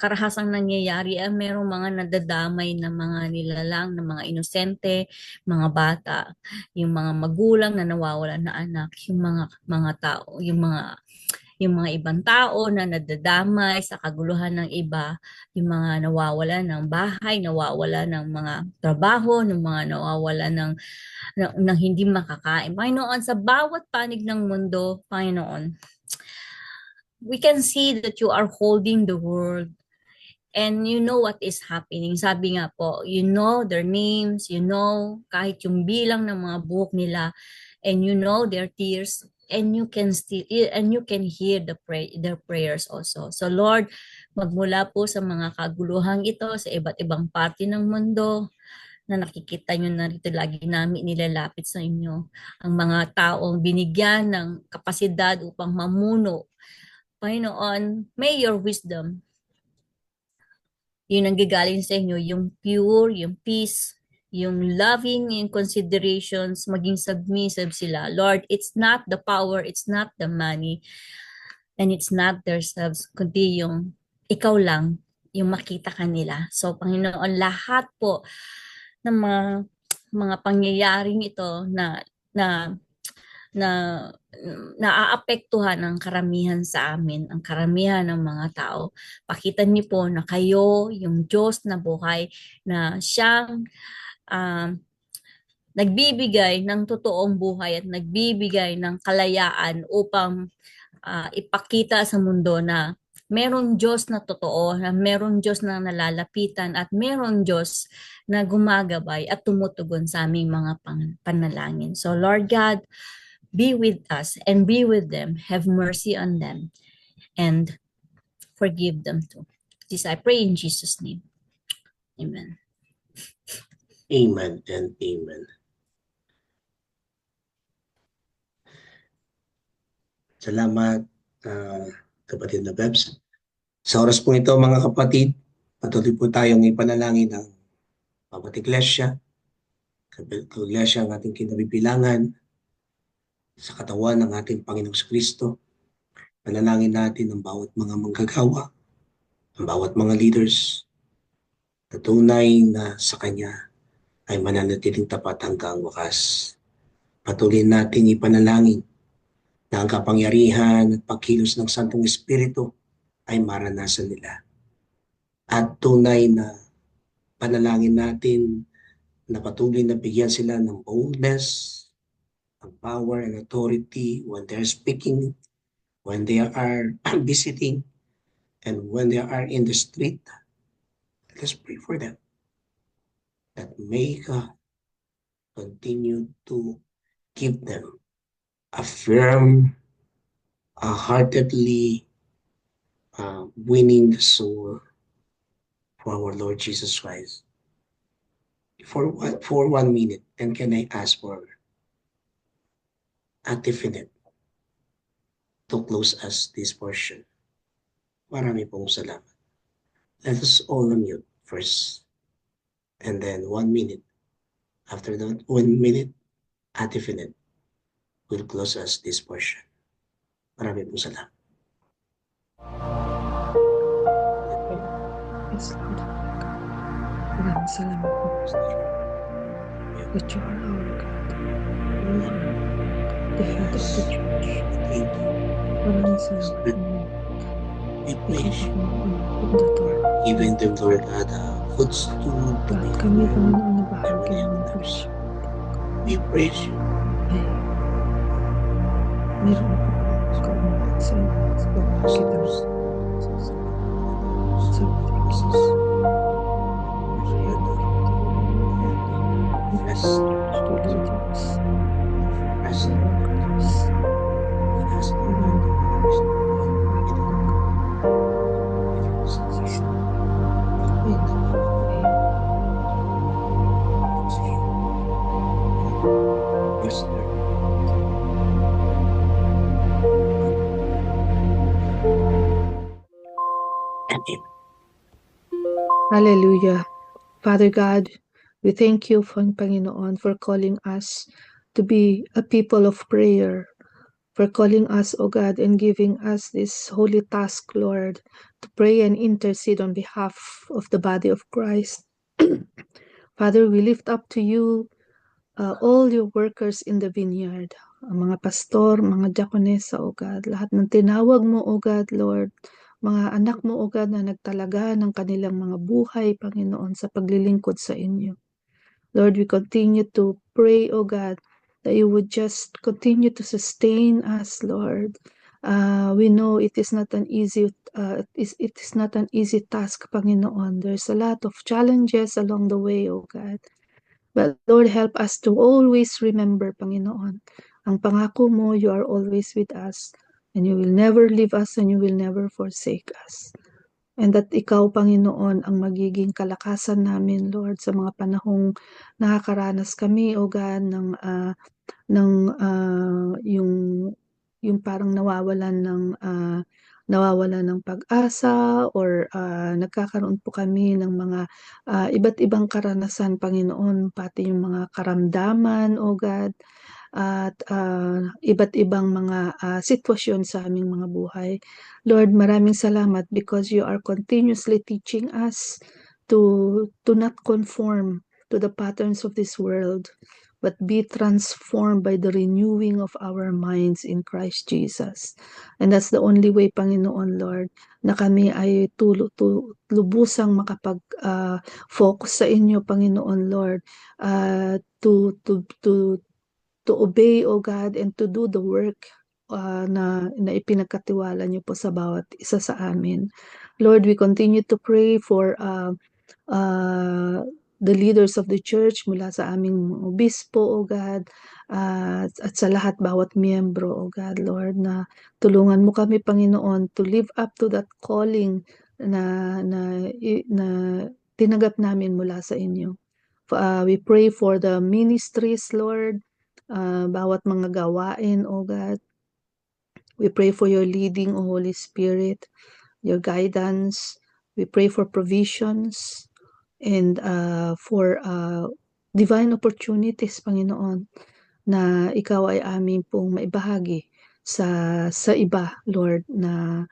karahasang nangyayari ay merong mga nadadamay na mga nilalang, na mga inosente, mga bata, yung mga magulang na nawawalan na anak, yung mga tao, yung mga ibang tao na nadadamay sa kaguluhan ng iba, yung mga nawawala ng bahay, nawawala ng mga trabaho, ng mga nawawala ng hindi makakain. Panginoon, sa bawat panig ng mundo, Panginoon, we can see that you are holding the world and you know what is happening. Sabi nga po, you know their names, you know kahit yung bilang ng mga buhok nila, and you know their tears, and you can hear their prayers also. So Lord, magmula po sa mga kaguluhang ito sa iba't ibang parte ng mundo na nakikita nyo na rito, lagi namin nilalapit sa inyo ang mga taong binigyan ng kapasidad upang mamuno. Panginoon, may your wisdom, yun ang gagaling sa inyo, yung pure, yung peace, yung loving, yung considerations, maging submissive sila. Lord, it's not the power, it's not the money, and it's not themselves, kundi yung ikaw lang, yung makita kanila. So, Panginoon, lahat po ng mga pangyayaring ito na naaapektuhan ang karamihan sa amin, ang karamihan ng mga tao. Pakita niyo po na kayo, yung Diyos na buhay, na siyang nagbibigay ng totoong buhay at nagbibigay ng kalayaan upang ipakita sa mundo na merong Diyos na totoo, na merong Diyos na nalalapitan at merong Diyos na gumagabay at tumutugon sa aming mga panalangin. So Lord God, be with us and be with them. Have mercy on them and forgive them too. This I pray in Jesus' name. Amen. Amen and amen. Salamat, kapatid na Bebs. Sa oras po ito, mga kapatid, patuloy po tayong ipanalangin ng bawat iglesia, iglesia ang ating kinabibilangan sa katawan ng ating Panginoong Kristo. Panalangin natin ang bawat mga manggagawa, ang bawat mga leaders, na tunay na sa Kanya ay mananatiling tapat hanggang wakas. Patuloy natin ipanalangin na ang kapangyarihan at pagkilos ng Santong Espiritu ay maranasan nila. At tunay na panalangin natin na patuloy na bigyan sila ng boldness, ng power and authority when they're speaking, when they are visiting, and when they are in the street. Let's pray for them. That may God continue to give them a firm, heartedly winning the soul for our Lord Jesus Christ. For 1 minute, and can I ask for Ate Finet to close us this portion? Marami pong salamat. Let us all unmute first, and then 1 minute. After that 1 minute, Ate Finet will close us this portion. Marami pong salamat. Yes, Lord. Maraming salamat po. That you are our God. You are the head of the church. Thank you. Maraming salamat po. We praise you. Open the door. Even the Lord God, footstool to Lahat be kami, Panginoon, na bahagi ng church. We praise you. Ay, meron ako kaumalit sa pagkakita sa Yes. Diyos. Yes. Hallelujah. Father God, we thank you, Panginoon, for calling us to be a people of prayer, for calling us, O God, and giving us this holy task, Lord, to pray and intercede on behalf of the body of Christ. Father, we lift up to you all your workers in the vineyard, ang mga pastor, mga diakonesa, O God, lahat ng tinawag mo, O God, Lord, mga anak mo, O God, na nagtalaga ng kanilang mga buhay, Panginoon, sa paglilingkod sa inyo. Lord, we continue to pray, O God, that you would just continue to sustain us, Lord. We know it is not an easy task, Panginoon. There's a lot of challenges along the way, O God. But Lord, help us to always remember, Panginoon, ang pangako mo, you are always with us, and you will never leave us, and you will never forsake us. And that ikaw, Panginoon, ang magiging kalakasan namin, Lord, sa mga panahong nakakaranas kami, O God, yung parang nawawalan ng pag-asa, or nagkakaroon po kami ng mga iba't ibang karanasan, Panginoon, pati yung mga karamdaman, O God, at iba't ibang mga sitwasyon sa aming mga buhay. Lord, maraming salamat because you are continuously teaching us to not conform to the patterns of this world, but be transformed by the renewing of our minds in Christ Jesus. And that's the only way, Panginoon Lord, na kami ay lubusang makapag-focus sa inyo, Panginoon Lord, to obey, O God, and to do the work na ipinagkatiwala niyo po sa bawat isa sa amin. Lord, we continue to pray for the leaders of the church mula sa aming obispo, O God, at sa lahat, bawat miyembro, O God, Lord, na tulungan mo kami, Panginoon, to live up to that calling na tinagap namin mula sa inyo. We pray for the ministries, Lord, bawat mga gawain, O God. We pray for your leading, O Holy Spirit, your guidance. We pray for provisions and for divine opportunities, Panginoon, na ikaw ay aming pong maibahagi sa iba, Lord, na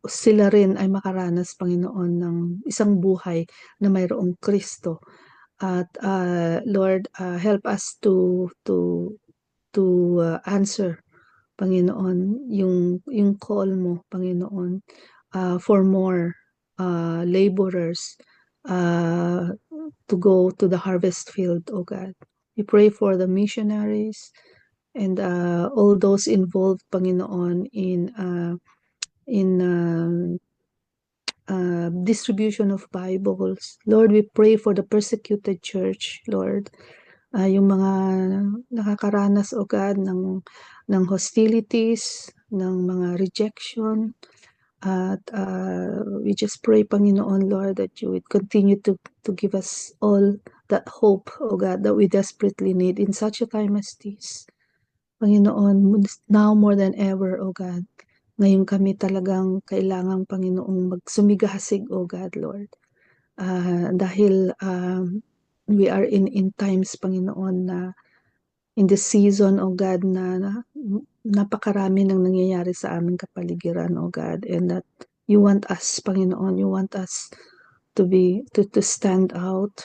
sila rin ay makaranas, Panginoon, ng isang buhay na mayroong Kristo. At Lord, help us to answer, Panginoon, yung call mo, Panginoon, for more laborers to go to the harvest field, O God. We pray for the missionaries and all those involved, Panginoon, in distribution of Bibles. Lord, we pray for the persecuted church, Lord. Yung mga nakakaranas, O God, ng hostilities, ng mga rejection. At we just pray, Panginoon, Lord, that you would continue to give us all that hope, O God, that we desperately need in such a time as this. Panginoon, now more than ever, O God, ngayon kami talagang kailangang, Panginoong, magsumigasig, O God, Lord. Dahil we are in times, Panginoon, na in the season, O God, na napakarami ng nangyayari sa aming kapaligiran, O God, and that you want us, Panginoon, you want us to stand out.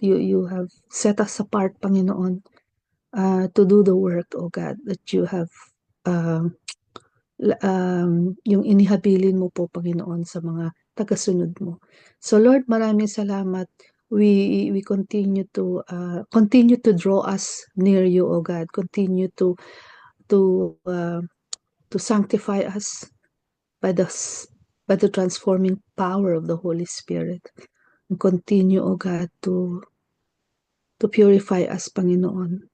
You have set us apart, Panginoon, to do the work, O God, that you have yung inihabilin mo po, Panginoon, sa mga tagasunod mo. So Lord, maraming salamat. We continue to draw us near you, O God. Continue to sanctify us by the transforming power of the Holy Spirit. And continue, O God, to purify us, Panginoon.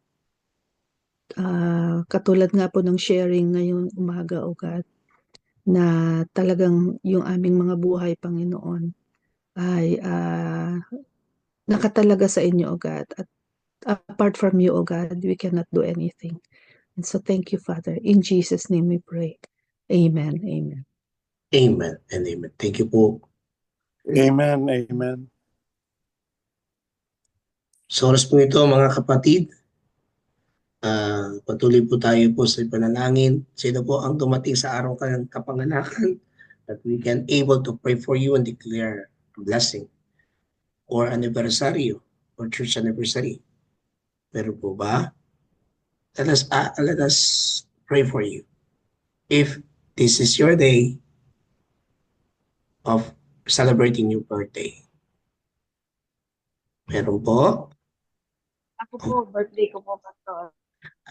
Katulad nga po ng sharing ngayong umaga, O God, na talagang yung aming mga buhay, Panginoon, ay nakatalaga sa inyo, O God. At apart from you, O God, we cannot do anything. And so thank you, Father. In Jesus' name we pray. Amen. Amen. Amen and amen. Thank you po. Amen. Amen. Sa oras po ito, mga kapatid, patuloy po tayo po sa panalangin. Sino po ang dumating sa araw ng kapanganakan that we can able to pray for you and declare a blessing or anniversary or church anniversary. Pero po ba? Let us pray for you. If this is your day of celebrating your birthday. Meron po? Ako po, birthday ko po, Pastor.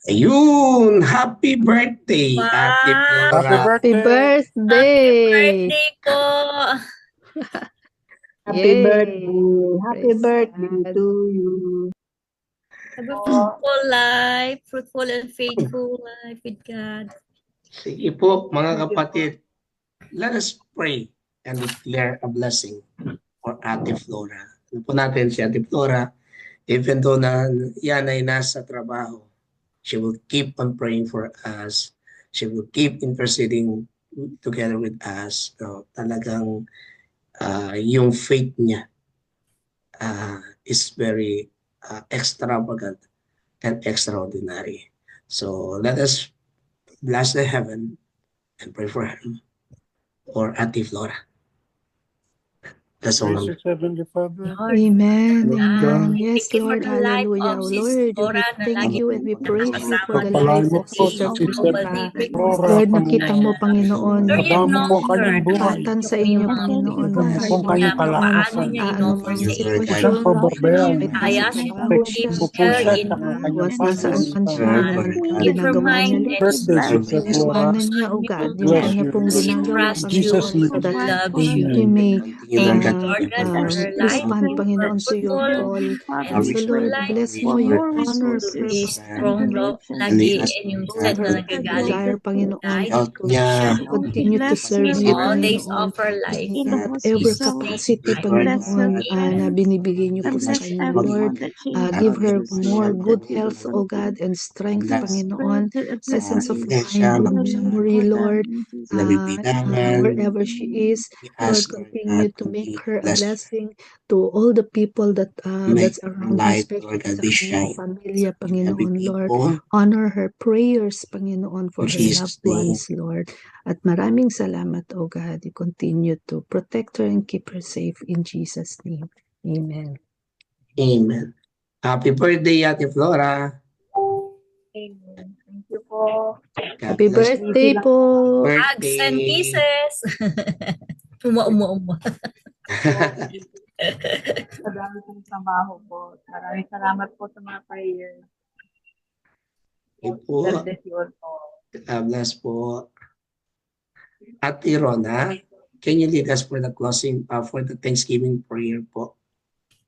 Ayun! Happy birthday, Wow! Ate Flora. Happy Happy birthday! birthday! Birthday po! Happy Yay! birthday. Happy Praise birthday God. to you. Have a fruitful life, fruitful and faithful life with God. Sige po, mga Thank you kapatid. Let us pray and declare a blessing for Ate Flora. Ano po natin si Ate Flora, even though na yan ay nasa trabaho, she will keep on praying for us. She will keep interceding together with us. So, talagang yung faith niya is very extravagant and extraordinary. So let us bless the heaven and pray for him or Ate Flora. That's all. Gracious Heavenly Father, Lord, Amen. Lord Amen. God, Yes, thank you for Lord. the life Hallelujah. of Oh, Sis Lord, we Flora na thank lagi you and we praise you nakasama for the pagpalain life mo of po natin. sa Sister Lord, Sister Flora. Pag-ibig mo Flora, Lord, sa nakita Panginoon. mo, kanya. Panginoon, Lord, you Habang know mo kanyang her. buhay, patatan sa Yung inyo, mga Panginoon, ang God. huwag heart mong niya, kanyang paano Panginoon, palakasan. niya ano in-offer mang sa Lord inyo. God, Siyang sitwasyon, pababayaan kahit mo. I nasa ask you to trabaho siya, keep her Pupuset in ang kanyang was peace. family nasaan sa siya, Lord anong God, Keep her ginagawa niya, mind happy and Lord. birthday, spirit Sister Flora. Iwanan niya, on oh you. God, yung Bless kanya you, pong Lord. She ginagawa, In trusts you. Jesus' Panginoon, so name. that She loves he you. Amen. may continue, Lord Thank you, God, to Lord give God, her for more her strength, life. respond, Keep her Panginoon, to your fruitful call. and And so, fruitful Lord, life. bless reach mo her your full honor her, Be potential. strong And we lagi ask, and yung Lord all God, strength her na that heart you nagagaling desire, sa Panginoon, help to niya, continue to serve you, all days Panginoon, of her life. in God, In whatever Jesus' capacity, mighty Lord Panginoon, God, name. na binibigay niyo po and sa let kanya, mag Lord. Give her more good health, O God, and strength, last Panginoon, sa presence of mind, financial, good memory, Lord. nabibilangan. Wherever she is, We Lord, ask, Lord continue God, to make continue to her a bless her. blessing to all the people Make that's her around her, light, Lord especially God, sa be kanyang shine pamilya, in every Panginoon, Lord. people. Honor her prayers, Panginoon, In for her Jesus' loved name, ones, Lord. At maraming salamat, O God. You continue to protect her and keep her safe in Jesus' name. Amen. amen. Happy birthday, Ate Flora. Amen. Thank you po. God Happy bless you. birthday po! Hugs and Birthday. kisses. Uma. Sa dami kong trabaho po. Maraming salamat po sa mga prayers. Okay po. God bless you all po. God bless po. Ate Rona, can you lead us for the closing, for the Thanksgiving prayer po?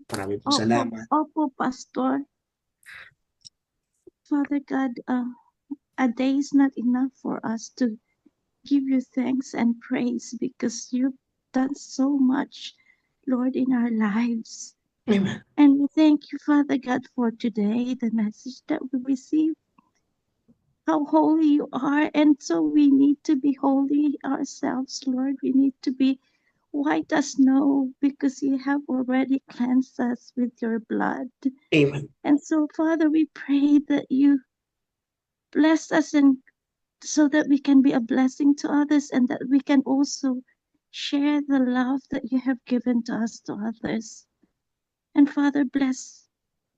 Marami po salamat. Opo, Pastor. Father God, a day is not enough for us to give you thanks and praise because you've done so much, Lord, in our lives. Amen. And we thank you, Father God, for today, the message that we received, how holy you are. And so we need to be holy ourselves, Lord. We need to be white as snow because you have already cleansed us with your blood. Amen. And so, Father, we pray that you bless us and so that we can be a blessing to others and that we can also share the love that you have given to us to others. And Father, bless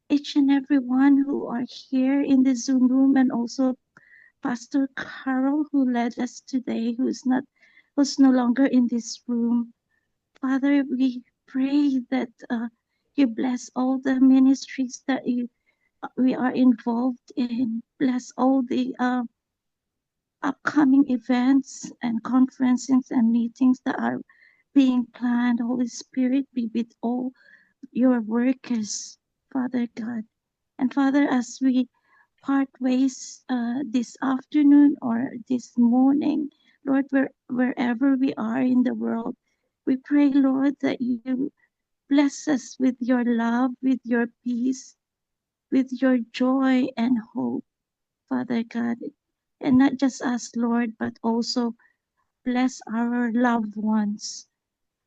each and every one who are here in the Zoom room and also Pastor Carol who led us today, who's no longer in this room. Father, we pray that you bless all the ministries that we are involved in. Bless all the upcoming events and conferences and meetings that are being planned. Holy Spirit, be with all your workers, Father God. And Father, as we part ways this afternoon or this morning, Lord, wherever we are in the world, we pray, Lord, that you bless us with your love, with your peace, with your joy and hope, Father God. And not just us, Lord, but also bless our loved ones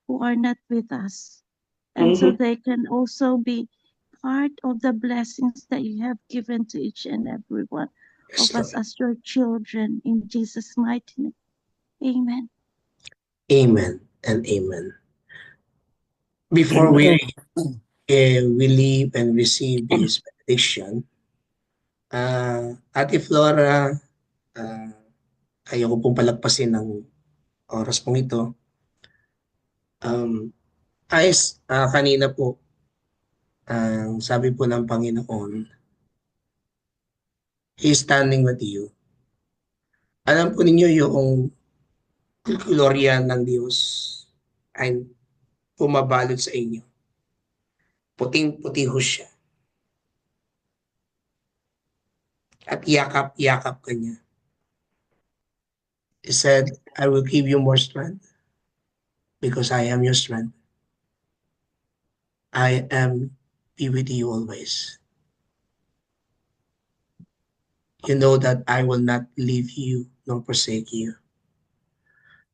who are not with us. And so they can also be part of the blessings that you have given to each and every one Yes, of us Lord. as your children. In Jesus' mighty name. Amen. Amen and amen. Before we leave and receive this benediction, Ate Flora, ayaw ko pong palagpasin ng oras pong ito. Kanina po, ang sabi po ng Panginoon, He is standing with you. Alam po ninyo yung gloria ng Diyos ay pumabalot sa inyo. Puting-puti ho siya. At yakap-yakap ka niya. He said, I will give you more strength because I am your strength. I am be with you always. You know that I will not leave you nor forsake you,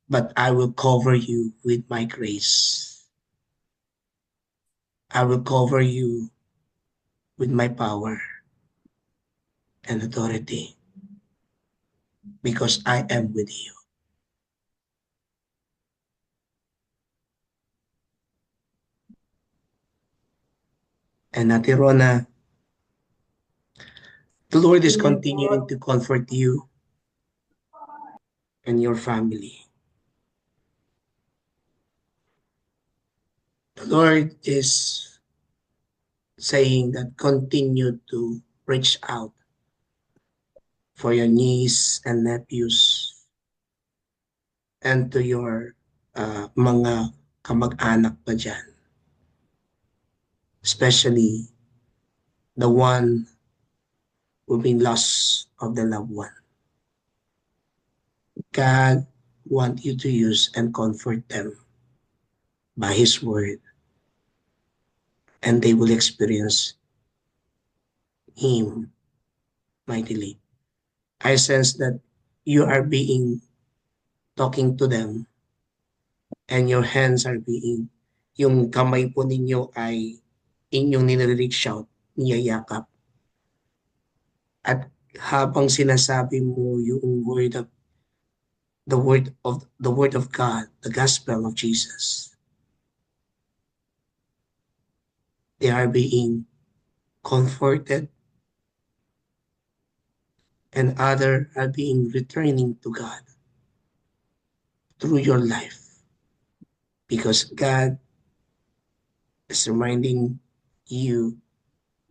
but I will cover you with my grace. I will cover you with my power and authority because I am with you. and Ate Rona, the Lord is continuing to comfort you and your family. The Lord is saying that continue to reach out for your niece and nephews and to your mga kamag-anak pa dyan. Especially the one who've been lost of the loved one. God want you to use and comfort them by His word, and they will experience Him mightily. I sense that you are talking to them, and your hands are yung kamay po ninyo ay inyong nire-reach out, niyayakap. At habang sinasabi mo yung the word of God, the gospel of Jesus, they are being comforted, and others are being returning to God through your life, because God is reminding you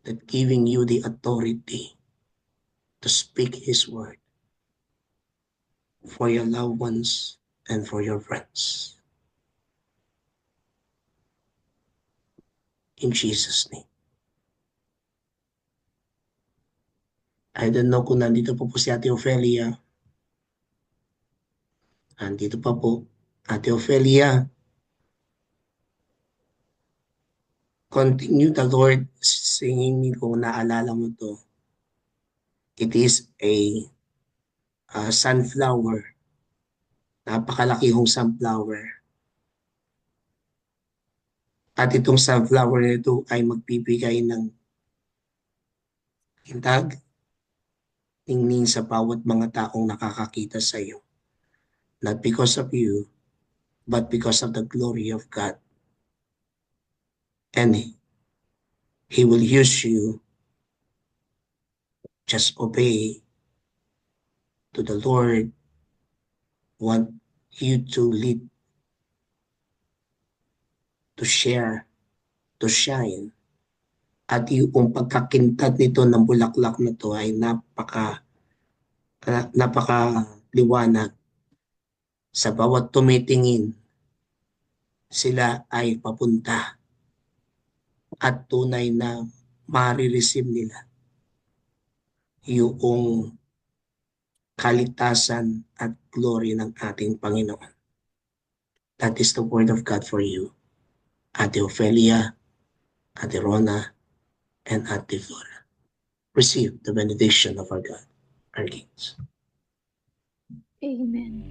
that giving you the authority to speak His word for your loved ones and for your friends. In Jesus' name. I don't know kung nandito po si Ate Ofelia. Nandito pa po. Ate Ofelia, continue the Lord singing me kung naalala mo to. It is a sunflower. Napakalaki hong sunflower. At itong sunflower nito ay magbibigay ng hintag, tingning sa bawat mga taong nakakakita sa iyo. Not because of you, but because of the glory of God. And He will use you. Just obey to the Lord. Want you to lead, to share, to shine. At yung pagkakintad nito ng bulaklak na to ay napaka-liwanag. Sa bawat tumitingin, sila ay papunta at tunay na marireceive nila yung kaligtasan at glory ng ating Panginoon. That is the word of God for you, Ate Ofelia, Ate Rona, and Ate Flora. Receive the benediction of our God, our kings. Amen.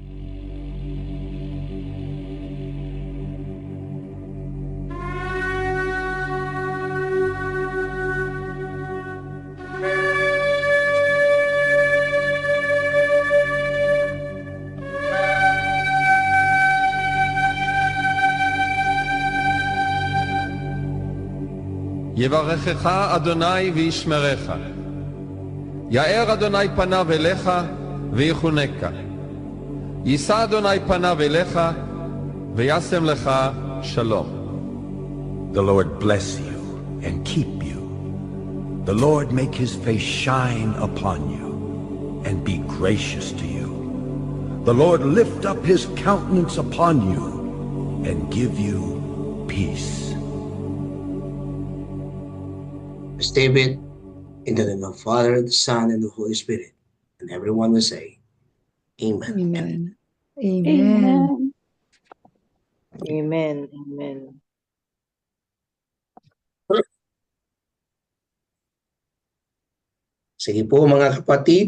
יברכך אדוני וישמרך. יאר אדוני פניו אליך ויחונקה. יישא אדוני פניו אליך וישם לך שלום. The Lord bless you and keep you. The Lord make His face shine upon you and be gracious to you. The Lord lift up His countenance upon you and give you peace. Let's David, in the name of the Father, the Son, and the Holy Spirit. And everyone will say, Amen. Amen. Amen. Amen. Amen. Sige po mga kapatid,